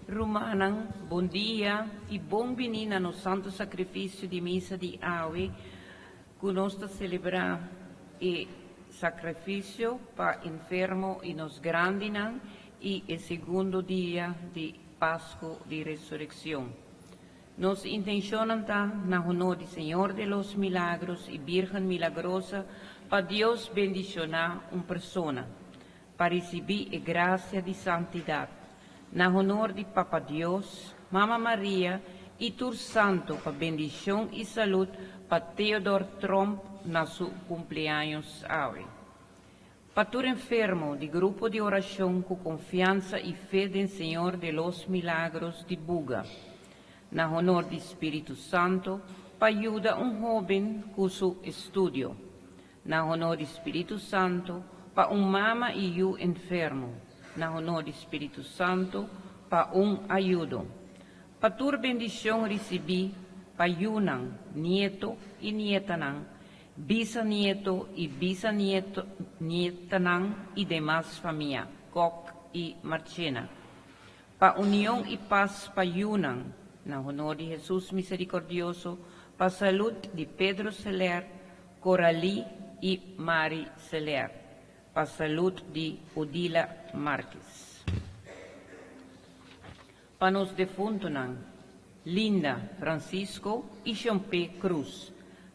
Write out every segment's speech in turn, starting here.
Rumanan, bom dia e bem-vindo no santo sacrifício de missa de Awe, que nós celebrar o sacrifício para enfermo e nos grandinan e o segundo dia de Páscoa de Ressurreição. Nos intencionam na honor do Senhor de los Milagros e Virgen Milagrosa para Deus bendicionar uma pessoa, para receber a graça de santidade. Na honor de Papa Deus, Mama Maria e Tur Santo para bendição e saúde para Theodor Trump na seu cumpleaños hoje. Para Tur enfermo de grupo de oração com confiança e fé do Senhor de los Milagros de Buga. Na honor do Espírito Santo para ajudar jovem com seu estudo. Na honor do Espírito Santo para mama e enfermo. Na honor do Espírito Santo, para ajudo. Para tua bendição recebi, para Yunang, nieto e nietanang, bisnieto e bisnietanang e demais família, Kok e Marchena. Para união e paz para Yunang, na honor de Jesus Misericordioso, para saúde de Pedro Celer, Coralie e Mari Celer. Para a saúde de Odila Marques. Para os defuntos, Linda Francisco e Jean-P. Cruz,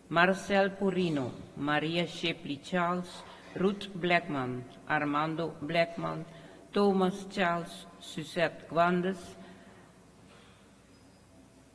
Marcel Purino, Maria Shepley Charles, Ruth Blackman, Armando Blackman, Thomas Charles, Suzette Gwandes,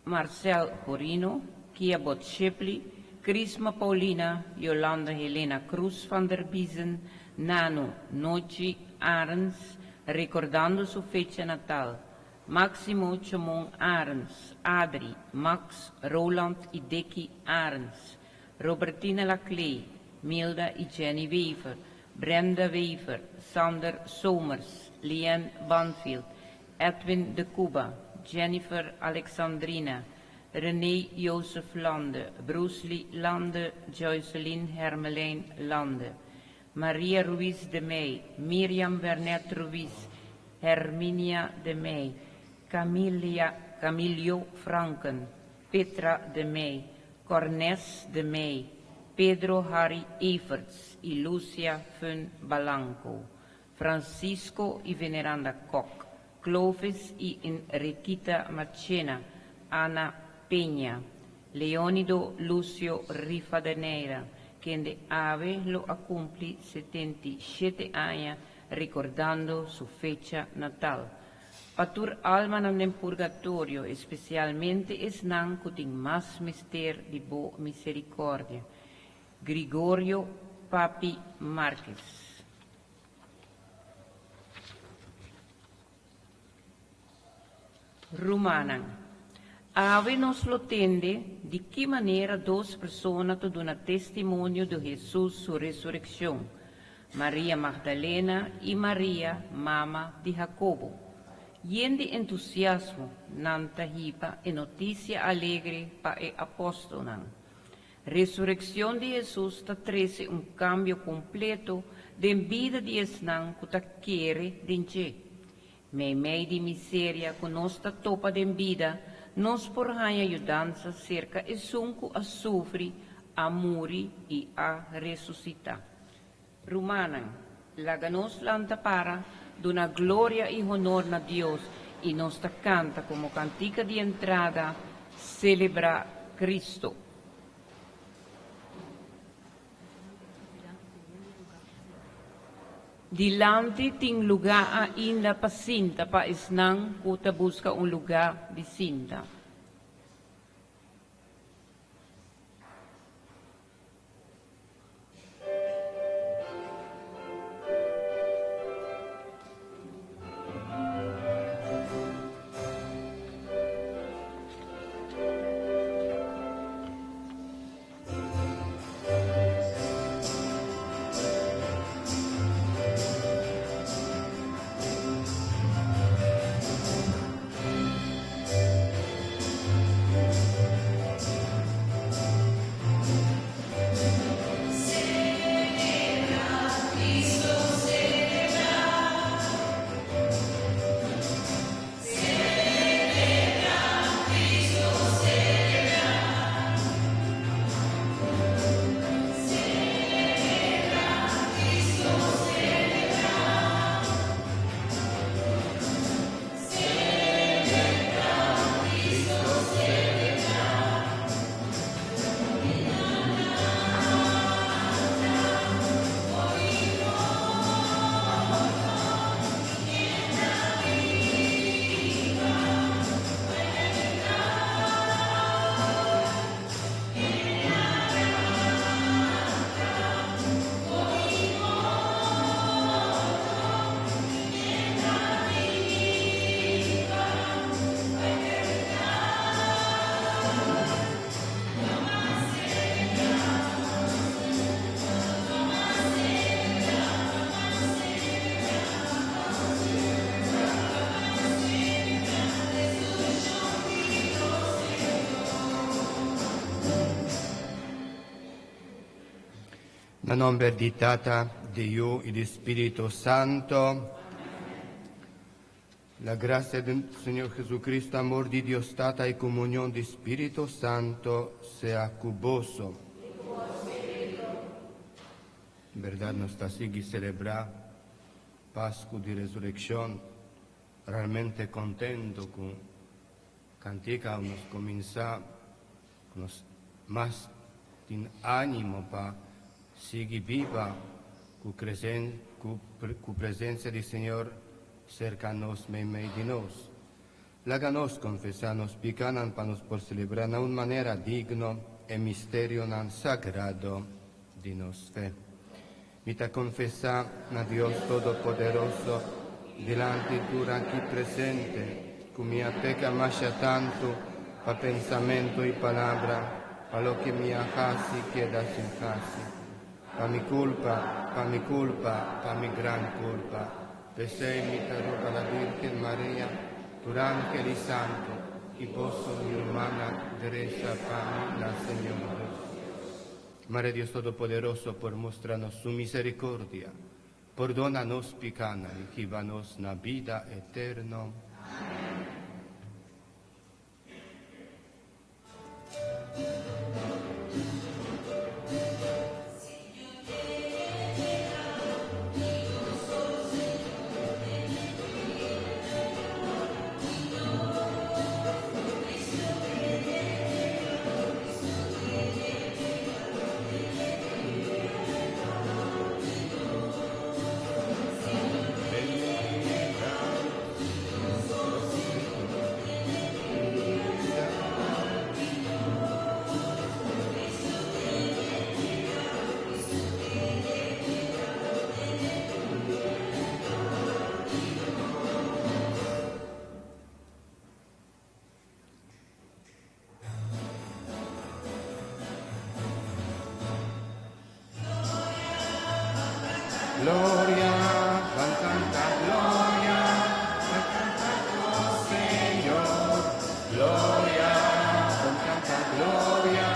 Marcel Purino, Kiabot Shepley, Crisma Paulina, Yolanda Helena Cruz van der Biesen, Nano Nochi Arens, recordando sua fecha natal, Máximo Chomon Arens, Adri, Max, Roland e Deki Arens, Robertina Laclay, Milda e Jenny Wever, Brenda Wever, Sander Somers, Liane Banfield, Edwin de Cuba, Jennifer Alexandrina, René Joseph Lande, Bruce Lee Lande, Joycelyn Hermelijn Lande, Maria Ruiz de May, Miriam Bernet Ruiz, Herminia de May, Camilio Franken, Petra de May, Cornes de May, Pedro Harry Everts e Lucia Fun Balanco, Francisco e Veneranda Koch, Clovis e Enriquita Machena, Ana Peña, Leonido Lucio Rivadeneira, que de ave lo acumple 77 años, recordando su fecha natal. Patur alma en purgatorio, especialmente es nan cutin más mister de bo misericordia. Gregorio Papi Márquez. Rumanan. Ave nos lo tende de que maneira duas pessoas dão testemunho de Jesus, sua ressurreição, Maria Magdalena e Maria, mama de Jacobo. Yende entusiasmo, nanta hipa e notícia alegre para o apóstolo. Ressurreição de Jesus está trazendo cambio completo de vida de esnan que está quere denche. Meio de miséria que nós está topa de vida, nos por ajudança cerca e sunco a sofrer, a morrer e a ressuscitar. Romana, laganos lanta para, dona glória e honor a Deus, e nos canta como cantica de entrada, celebra Cristo. Dilante tem lugar ainda para cinta, para esnan que busca lugar de cinta. Nel nome di Tata, di Dio e di Spirito Santo. La gracia del Señor Jesucristo, amor de Dios Tata y comunión de Espíritu Santo sea con vos. En verdad nos está así celebrar Pascua de Resurrección, realmente contento con cantica nos comienza con más de ánimo para seguir viva con presencia del Señor cercanos me de nos. Láganos confesarnos picanan para nos por celebrar de una manera digno e misterio nan sagrado de nos fe. Mita confesa a Dios Todopoderoso delante tu aquí presente, con mi peca masha tanto pa pensamiento y palabra, pa lo que mi hasi queda sin casi, pa mi culpa, pa mi gran culpa. Pesei mi roga la Virgen María, durante el santo, y posso mi humana derecha para la Señora. Madre Dios Todopoderoso, por mostrarnos su misericordia, perdónanos picana y llévanos na vida eterna. Amén. Gloria, canta gloria, canta oh Señor. Gloria, canta gloria,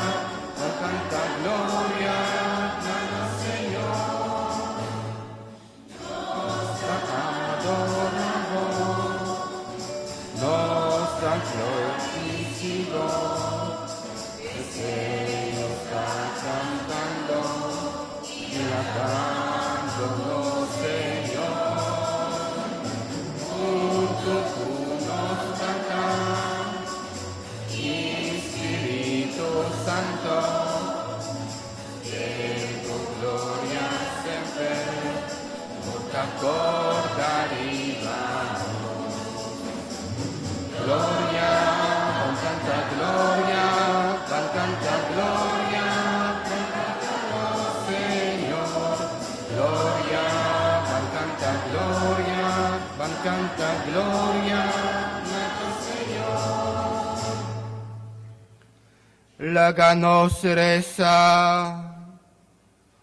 canta gloria, al Señor. Nos adoramos, nos glorificamos, el Señor está cantando la paz. No, Señor, junto tú nos cantamos, Espíritu Santo, en tu gloria siempre nos acordaremos. Gloria, con tanta gloria, canta gloria. Canta gloria, nuestro Señor. Láganos reza.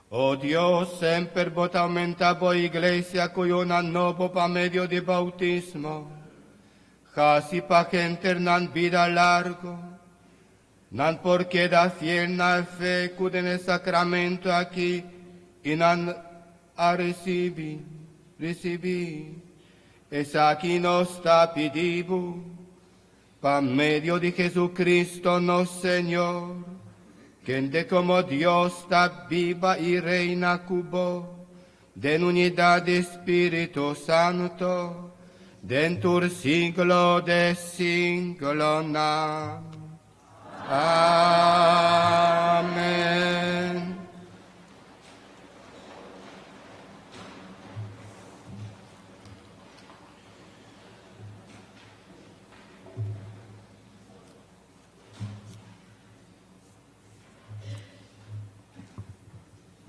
Oh Dios, sempre vota aumentabo iglesia cuyo nan novo pa medio de bautismo. Casi pa gente nan vida largo. Nan porque da fiel na fe cude en el sacramento aquí y nan a recibir. Es aquí nos está pidiendo, pa medio de Jesucristo nuestro Señor, quien de como Dios está viva y reina cubo, de unidad de Espíritu Santo, dentro del siglo de siglo. Amén.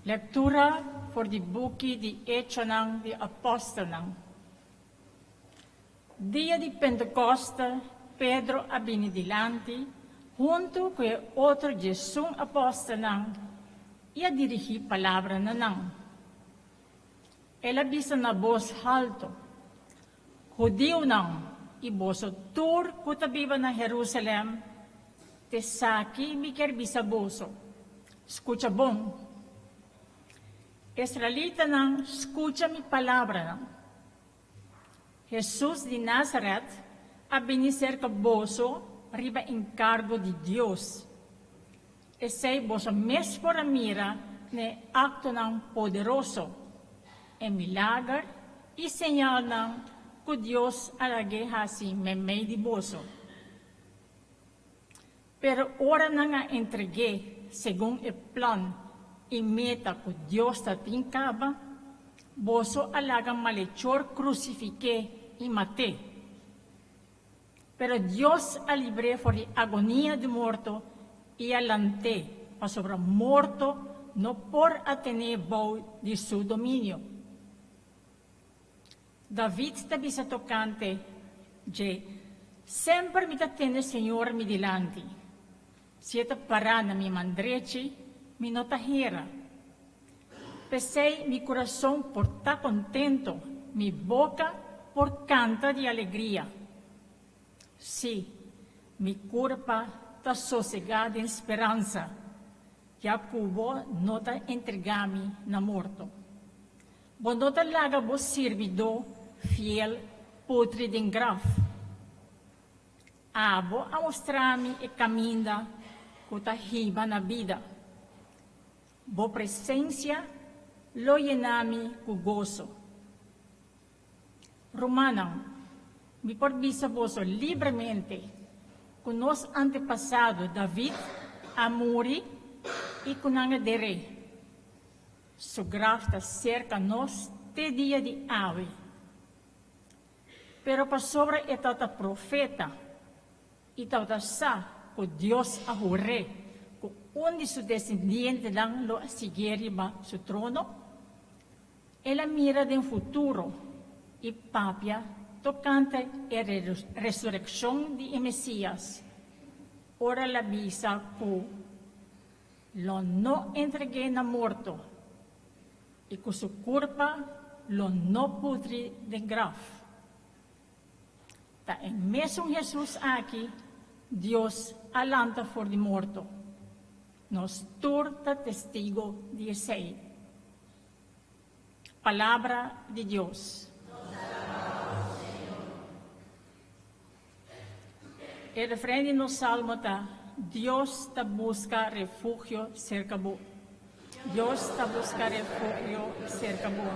Lectura voor die boekje die Echanang, die Apostelnang. Dia de Pentecoste, Pedro abini dilanti, junto com outro Jesus apóstolnang, ia dirigi palavra nanang. Ela bisa na voz alto, Judeu nang, iboso tur kutabiba na Jerusalem, tesaki miker bisa boso. Escucha bom. Israelita nang escucha mi palabra nang. Jesus de Nazaret, a benicer caboso, riba encargo de Dios. Esse boso mes por a mira, ne acto ng poderoso, e milagre, e senyal ng ku Dios alage hasi memay di boso. Pero ora na nga entregue, según e plan, e meta ku Dios ta tingkaba, boso alagang malechor crucifique e mate. Pero Dios a libre for the agonia de muerto e alante, pa sobra morto, no por atenebo di su dominio. David tabi sa tocante, sempre mi tatene Señor mi dilanti, sieta para na mi mandreci, mi notahira. Pesei mi corazón por ta contento, mi boca por canta de alegría. Sí, mi curpa ta sosegada en esperanza, ya cubo nota entregami na morto. Bonota laga bo servido, fiel, putri den graf. Abo a mostrami e caminda, kuta hiba na vida. Bo presencia, lo llenami ku gozo. Romanang, mi porbisa boso libremente, con nos antepasado David, Amuri, y con dere. Su grafta cerca nos te dia de ave. Pero pa sobre etata profeta, itata sa, ko Dios ahore, ko undi su descendiente lang lo asigeri ba su trono, e la mira del futuro, y papia, tocante e resurrección de Mesías, ora la visa ku lo no entregué na morto, y ku su curpa lo no putri de graf. Ta en mesmo Jesús aquí, Dios alanta for de morto, nos turta testigo de ese. Palabra de Dios. El refrán no salmo ta, Dios te busca refugio cerca bo. Dios te busca refugio cerca bo.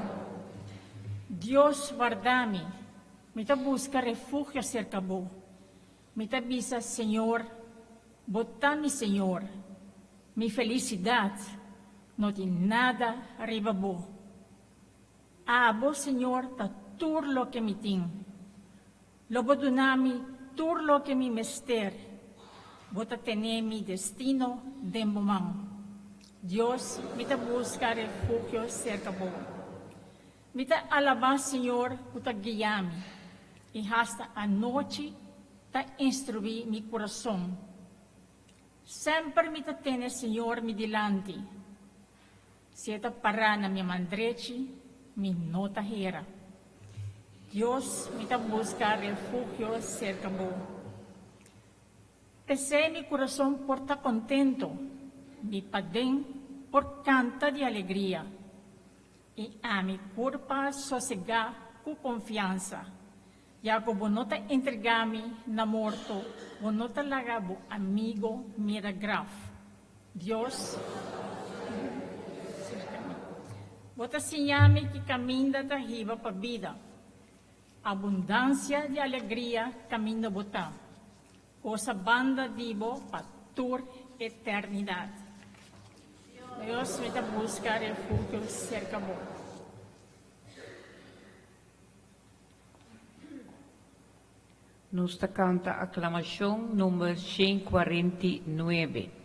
Dios guardami, me te busca refugio cerca bo. Me te avisa, Señor, bota mi Señor, mi felicidad no tiene nada arriba bo. Abo, Señor, ta tur lo que mi ting. Lo bodunami tur lo que mi mester, bota tener mi destino de momang. Dios, mi te busca refugio cerca bo. Mi te alaba, Señor, bota guiami, y hasta anoche te instruí mi corazón. Sempre mi te tiene, Señor, mi dilante. Sieta para na mi mandreci, mi nota hera. Dios me te busca refugio cerca bo. Pesé mi corazón por ta contento, mi padén por canta de alegría, y a mi curpa sosega cu confianza. Ya como no te entregami na morto, o no te lagabo amigo mira graf. Dios, bota sinyami que caminda ta hiba pa vida. Abundância de alegria caminho botar, cosa banda dibo patur eternidade. Deus me da buscar refúgio cerca bo. Nos canta aclamação número 149.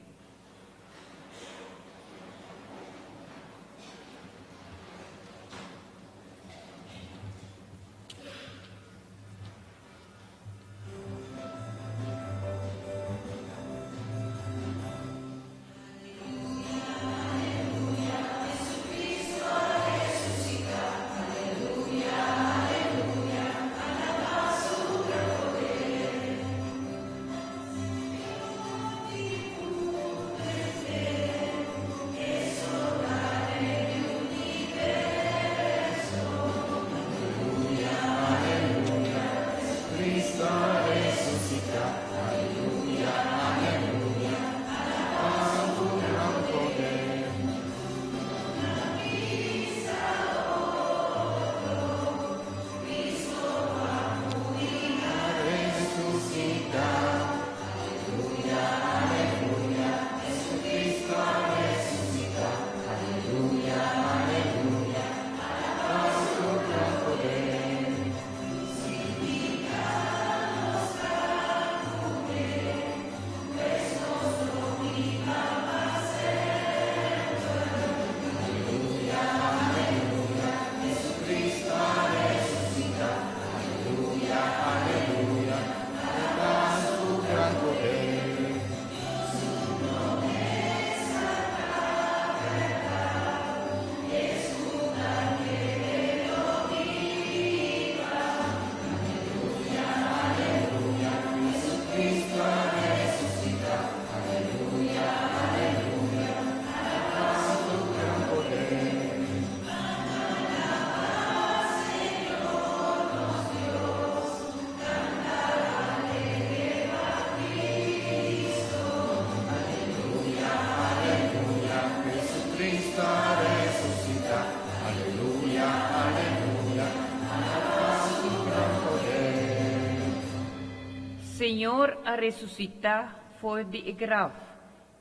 Senhor a ressuscitar foi de grav,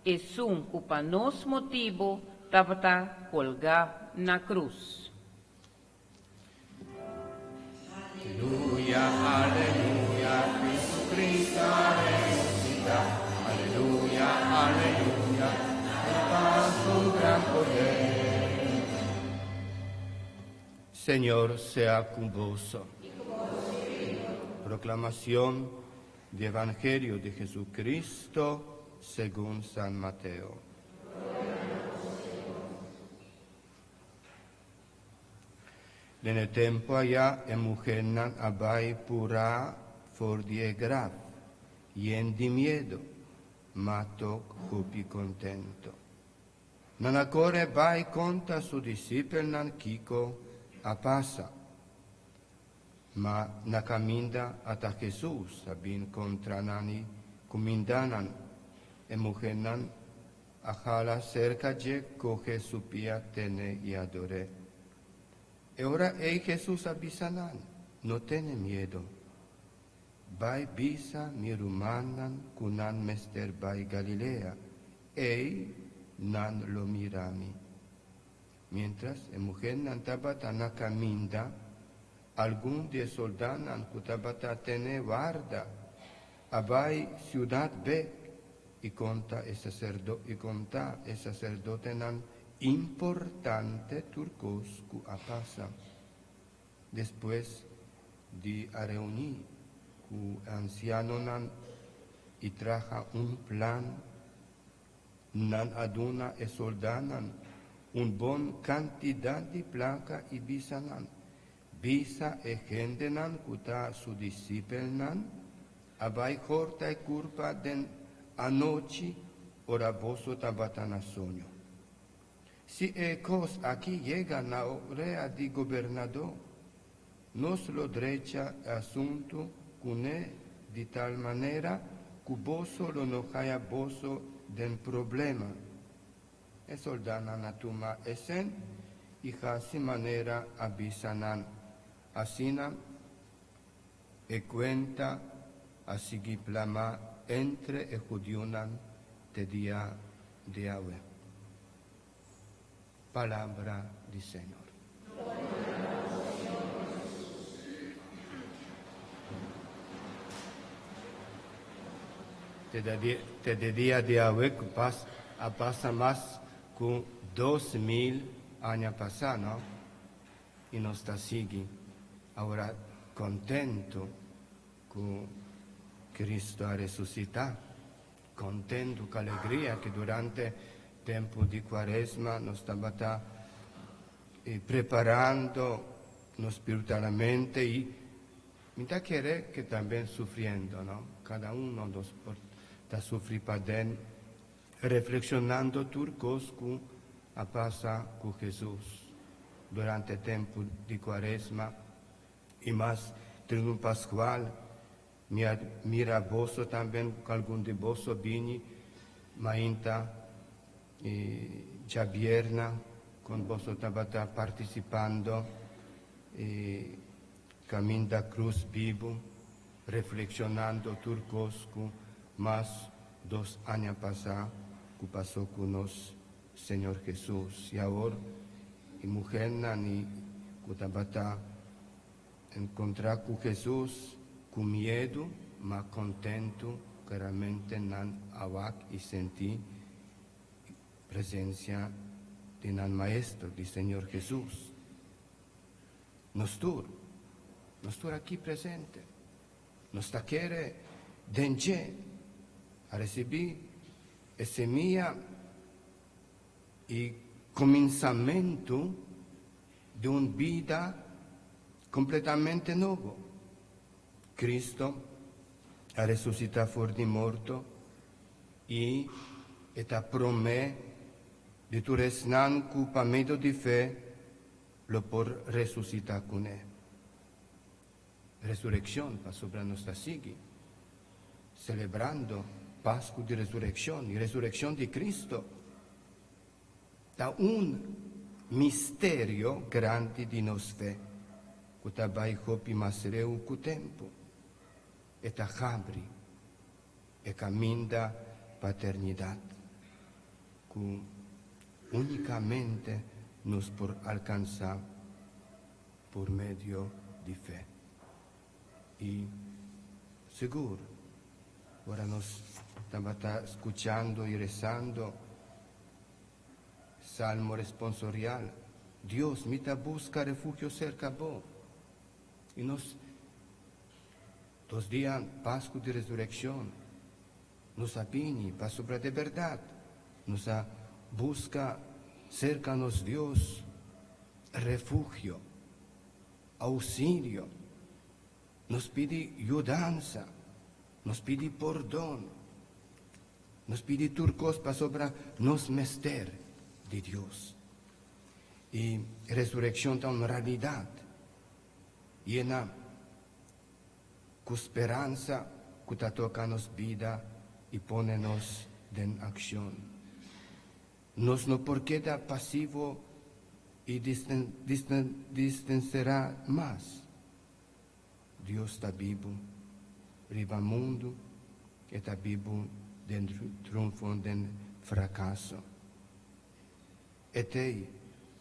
e sum cupa nos motivo tabata colgar na cruz. Aleluya, aleluya, Jesucristo resucita. Aleluya, aleluya, paz con gran poder. Señor sea con vos. Proclamación del Evangelio de Jesucristo según San Mateo. Nel tempo aia emugenan abai pura for die grav, yen di miedo, matok hupi contento. Nan acore bai conta su discipel nan kiko apasa, ma na caminda ata Jesus abin contra nani kumindanan emugenan ajala cerca je coge su pia tene y adore. E ora ei Jesús abisanan, no tiene miedo. Vai bisa mirumanan kunan mester bai Galilea, ei nan lo mirami. Mientras mujer nan tabata na caminda, algún de soldanan kutabata tene guarda, abai ciudad be, y conta e sacerdote nan importante turcos cu apasa. Después de reunir cu anciano nan y traja un plan, nan aduna e soldanan un bon cantidad de placa y bisanan. Bisa e gente nan cuta su discipel nan, abai corta e curpa den anoche ora boso tabatana soño. Si ecos aquí llegan a orea di gobernador, nos lo drecha asunto cune di tal manera que boso lo no haya boso den problema. E soldana natuma esen y hasi manera abisanan. Asina e cuenta asigi plama entre e judionan te dia de awe. Palabra del Señor. Te día de hoy pasa más que 2000 años pasados, ¿no? Y nos está sigue ahora contento que Cristo ha resucitado, contento, con alegría que durante tempo di Quaresma nos estaba preparando espiritualmente y me da querer que también sufriendo, ¿no? Cada uno nos está sufriendo para dentro, reflexionando turcos que pasa con Jesús durante el tiempo di Quaresma y más triunfo pascual. Mira vos también, algún de vos vini, mainta già vierna con vos tabata participando caminda cruz vivo reflexionando turcos que más 2 años pasados que pasó con nos Señor Jesús y ahora y mujer nani que tabata encontrar con Jesús con miedo ma contento claramente nan awak y sentí presencia de un Maestro, del Señor Jesús. Nos aquí presente, nos quiere denche a recibir semilla y comenzamiento de una vida completamente nuevo. Cristo ha resucitado fuera de muerto y esta promesa de tu resnan cu pa medio di fe lo por resucitar con él. Resurrección pa sobre nuestra sigui, celebrando Pascua di resurrección y resurrección de Cristo. Da un misterio grande di nos fe, que tabai hopi masreu cu tempo, eta habri e caminda paternidad, que únicamente nos por alcanzar por medio de fe. Y seguro, ahora nos estamos escuchando y rezando Salmo responsorial. Dios, mita busca refugio cerca de vos. Y nos, 2 días, Pascua de Resurrección, nos apini, para sobra de verdad, nos busca cercanos Dios, refugio, auxilio, nos pide ayudanza, nos pide perdón, nos pide turcos para sobra nos mester de Dios. Y resurrección es una realidad llena con esperanza que te toca nos vida y ponenos en acción. Nos no por queda pasivo y distanciará más. Dios está vivo, riba mundo, que está vivo del triunfo del fracaso. Este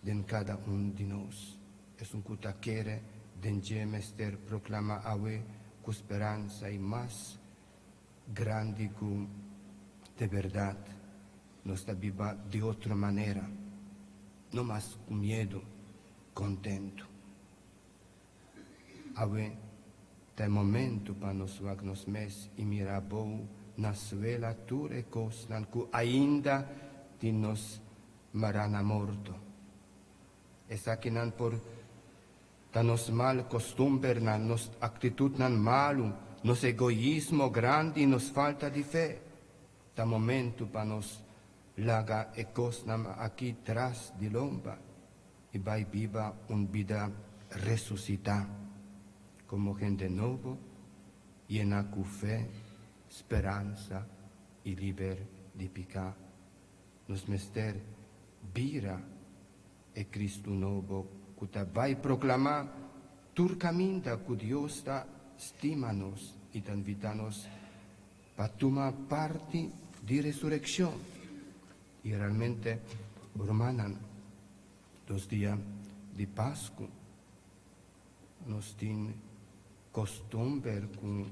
de cada uno de nosotros es un que quiere de mester proclama awe con esperanza y más grande que de verdad nos está viva de otra manera, no más con miedo, contento. Awe el momento para nos mes y mirabou na suela ture cosnan que ainda de nos marana morto. Esa que nan por nos mal costumbre, nos actitud nan malu, nos egoísmo grande y nos falta de fe. Ta momento para nos laga e cosnam aquí tras de lomba y vai viva un vida resucita como gente nuevo, llena con fe, esperanza y liber de picar. Nos mester vira e Cristo nuevo, que te va a proclamar tu caminda que Dios está estímanos y te invitanos para tomar parte de resurrección. Y realmente, hermanan, 2 días de Pascua nos tienen costumbre que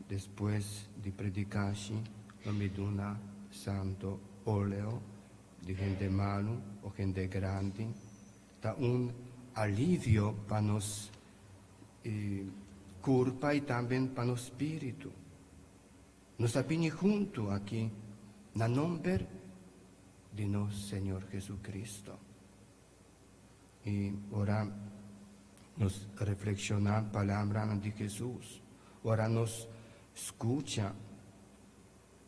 después de predicar, no me dona santo óleo de gente mano o gente grande, da un alivio para nos culpa y también para nos espíritu. Nos apini junto aquí, en nombre de nuestro Señor Jesucristo. Y ahora nos reflexiona palabra de Jesús. Ahora nos escucha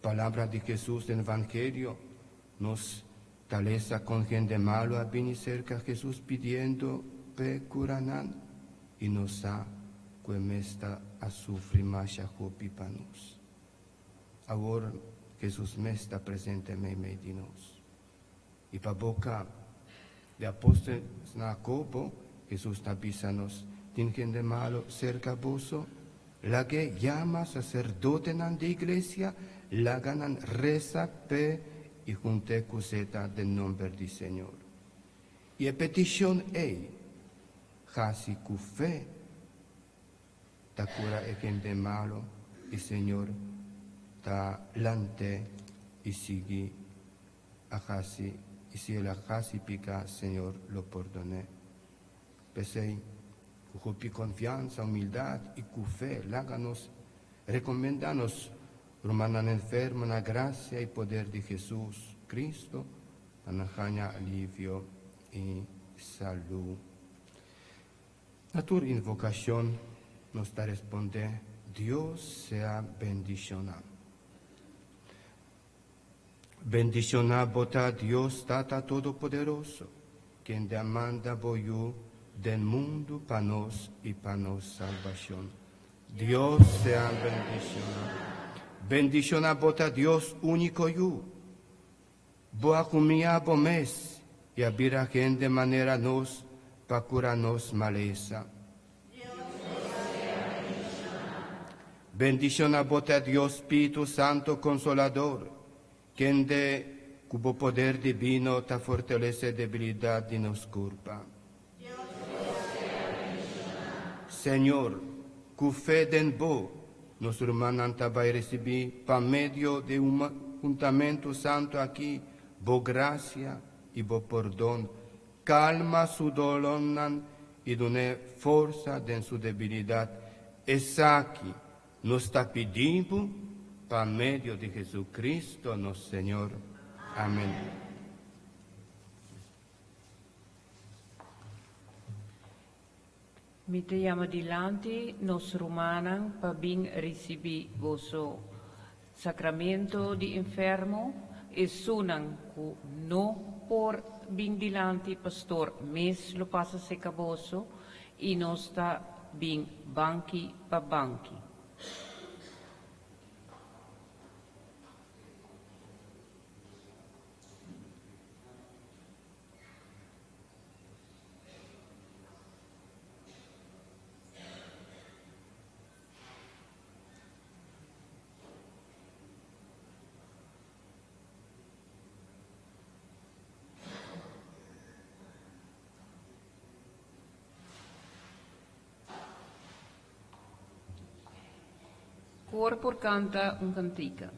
palabra de Jesús del Evangelio. Nos taleza con gente malo a venir cerca a Jesús pidiendo pe curanan y nos ha que me está a sufrir más a hopi para nos. Ahora Jesús me está presente en medio de nos. Y para boca de apóstol Jacobo, Jesús está avisándonos, tiene gente malo cerca voso, la que llama sacerdote en la iglesia, la ganan reza pe y junte coseta del nombre del Señor. Y a petición ei, casi cu fe, ta cura e gente malo, y Señor ta lante y sigue a casi, y si el casi pica, Señor lo perdoné. Pesei, con confianza, humildad y con fe, láganos, recomendanos, romanan enfermo, la gracia y poder de Jesús Cristo, para alivio y salud. La tu invocación nos da responde, Dios sea bendicionado. Bendicionado bota Dios Tata Todopoderoso, quien demanda voyú del mundo para nos y para nos salvación. Dios sea bendicionado. Bendicionado bota Dios único yo. Boa comida bo mes y abira gente de manera nos para curarnos maleza. Bendición a bote a Dios Espíritu Santo Consolador, quien de cubo poder divino ta fortalece debilidad de nos culpa. Señor, cu fe en vos, nos hermanan vai recibir pa medio de un juntamiento santo aquí, bo gracia y bo perdón, calma su dolor y done fuerza en su debilidad. Es aquí, nos está pidiendo pa medio de Jesucristo, nuestro Señor. Amén. Mettiamo dilante nos romanan per ben ricevere vostro sacramento di infermo e sunan cu no por ben dilante pastor mes lo passa seca vosso e nosta ben banchi pa banchi. Corpo canta un cantica.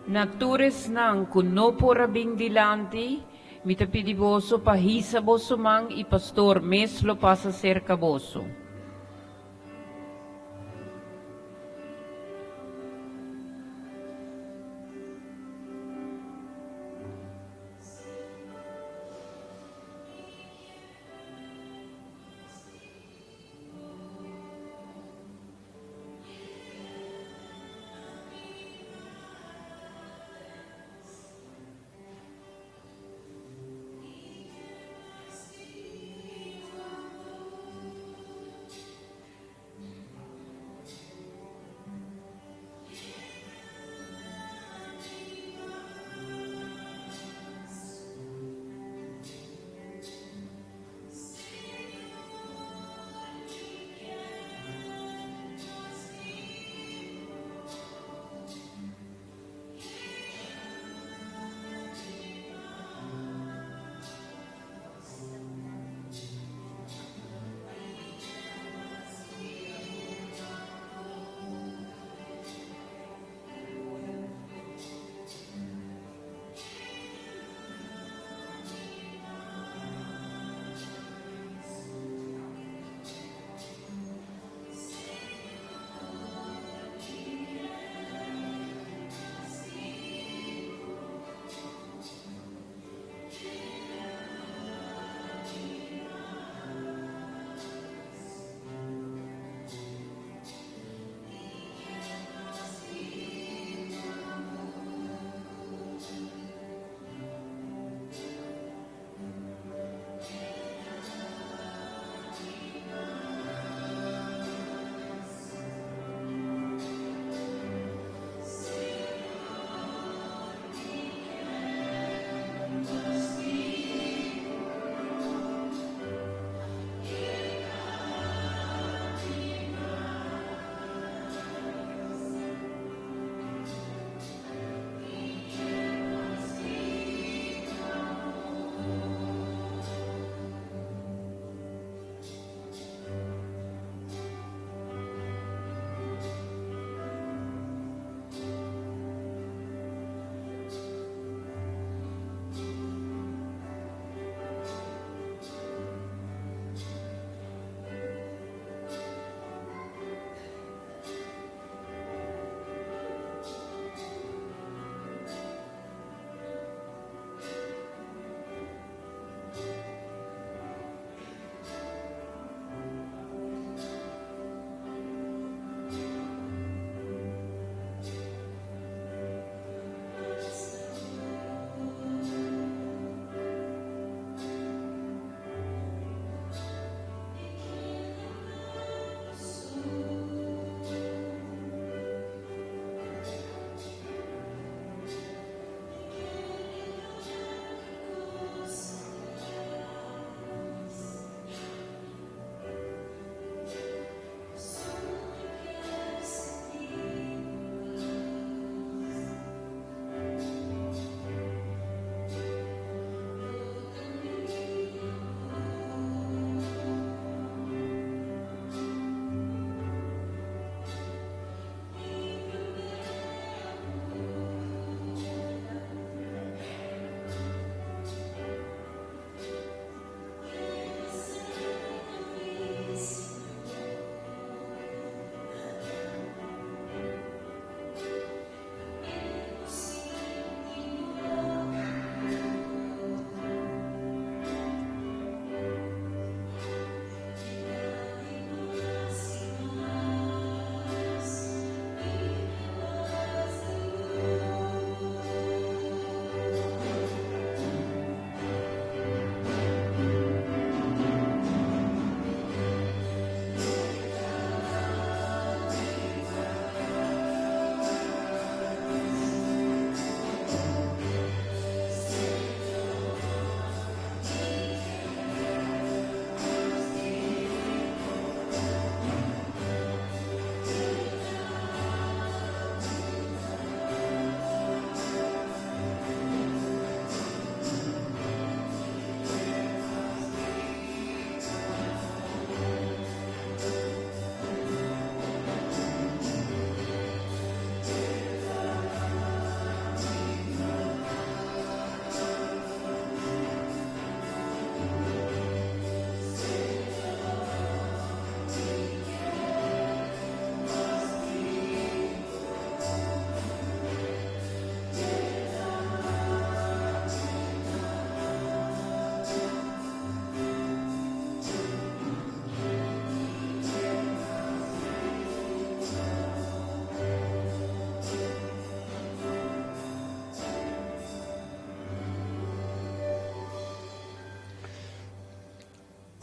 Nagtures ng kuno po rabing dilanti, mitapidiboso pahisa boso mang ipastor meslo pasa cerca boso.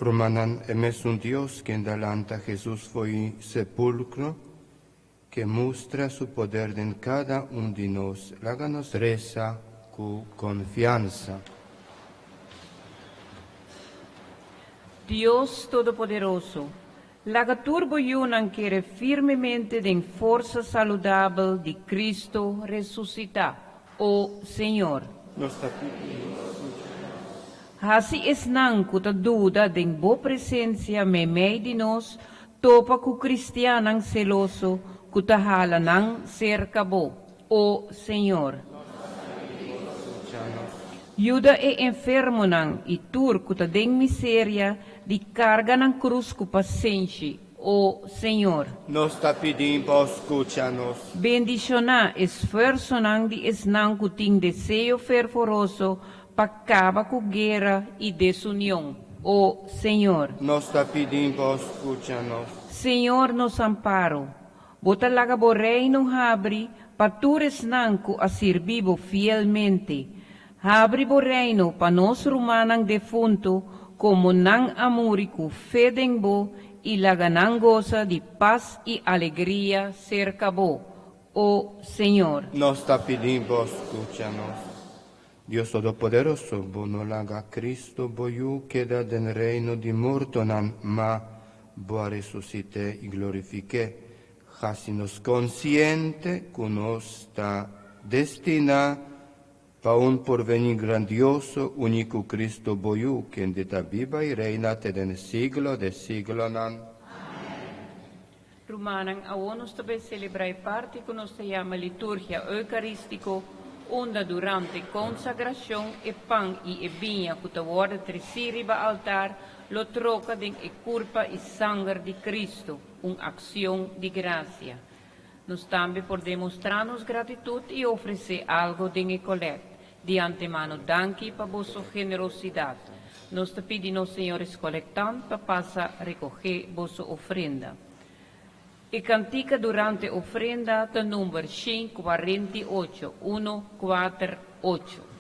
Romanan emes un Dios que indalanta Jesús foi sepulcro, que mostra su poder en cada un de nos. Láganos reza con confianza. Dios Todopoderoso, laga turboyunan quiere firmemente den força saudável de Cristo ressuscitar, o Senhor. Nostra Hasi esnan kuta duda den bo presencia me mei de nós, topa ku cristianan celoso, kuta halanan cerca bo, o Senhor. Yuda e enfermo nan e tur kuta den miseria di carga nan cruz ku paciente, o Senhor. Nostra pedimos, escúchanos. Bendicionar esforço nan di esnan ku ting desejo fervoroso pa acaba com guerra e desunião, o Senhor. Nostra pedimos, escúchanos. Senhor nos amparo, bota laga bo reino abri, pa tures nanco a servibo fielmente. Abri bo reino pa nos rumanang defunto, como nang amurico feden bo, e laga nang goza de paz e alegria cerca bo, o Senhor. Nostra pedimos, escúchanos. Dios Todopoderoso, bono laga Cristo boyu queda den reino di morto nan, ma boa resuscite y glorifique. Hasinos consciente con nostra destina pa un porvenir grandioso, único Cristo boyu, que en dita viva y reina te den siglo de siglo nan. Romanang awonos tabe celebrai parte que nos llama liturgia eucarístico, onde durante consagração e pão e vinha que te worden tresiriba altar, lo troca den e culpa e sangue de Cristo, uma ação de graça. Nós também podemos mostrar-nos gratitude e oferecer algo den e colete. De antemano, danke para vossa generosidade. Nós te pedimos, senhores colectantes, para passar a recolher vossa ofrenda. E cantica durante ofrenda de número 548, 148.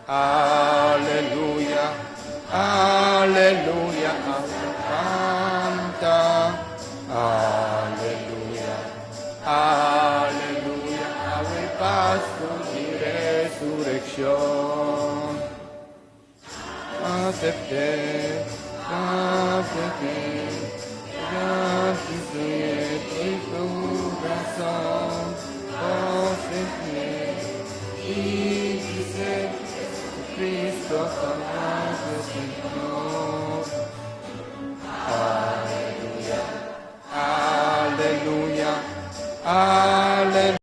Aleluya, aleluya, canta. Aleluya, aleluya, ave pasto de resurrección. Acepté, acepté, gracias de tu corazón.